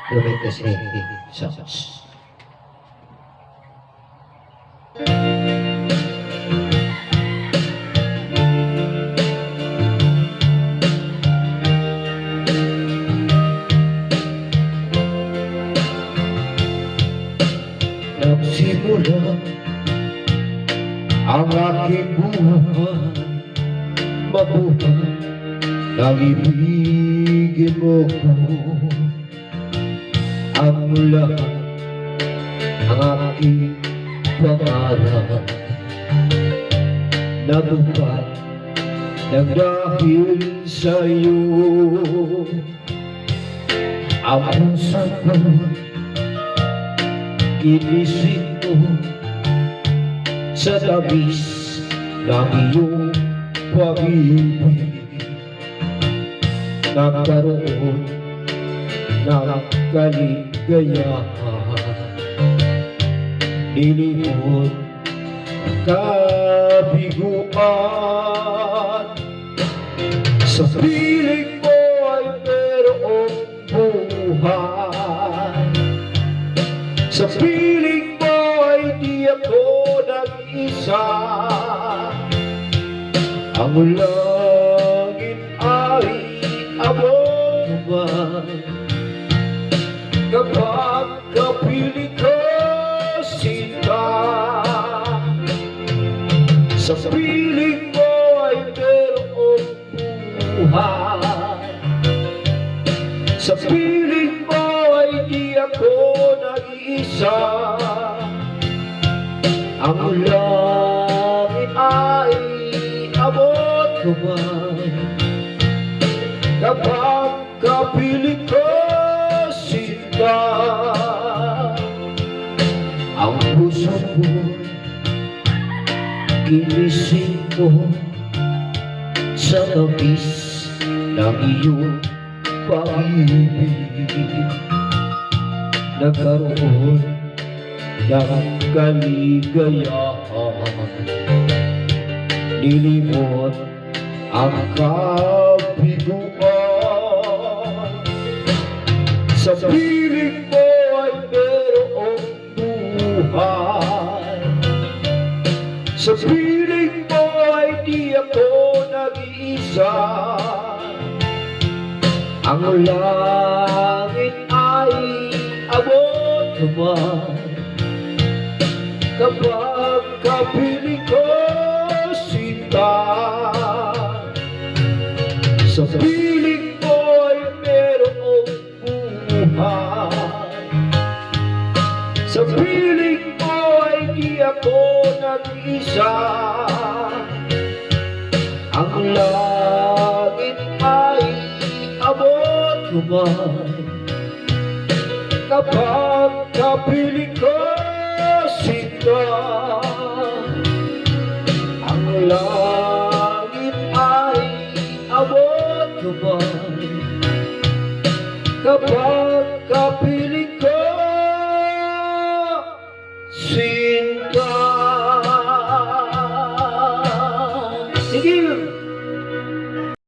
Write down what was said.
Tumitasing songs. Nagsimula ang aking buhay, mabuhay, nang ibigin mo ko. Ang lahat ang aking pangarap natupad nang dahil sa'yo. Ang puso ko inisip ko sa tabis ng iyong pag-ibig. Nagkaroon ng kaligayahan, nilimot ang kabiguan. Sa piling mo ay mayroong buhay, sa piling mo ay di ako nag-isa. Ang langit ay abot naman kapag kapiling ko sinta. Sa piling mo ay mayroong buhay, sa piling mo ay di ako nag-iisa. Ang langit ay abot naman kapag kapiling ko sinta. Ang puso ko ginising ko sa tabis ng iyong pag-ibig. Nagkaroon ng kaligayahan, nilimot ang kabiguan. Sa piling mo ay mayroong buhay, sa piling mo ay di ako nag-iisa. Ang langit ay abot naman kapag kapiling ko sinta. Sa piling mo ay mayroong buhay, sa piling mo ay di ako nag-isa. Ang langit ay abot naman kapag kapiling ko sinta. Ang langit ay abot naman kapag kapiling ko sinta. Sige.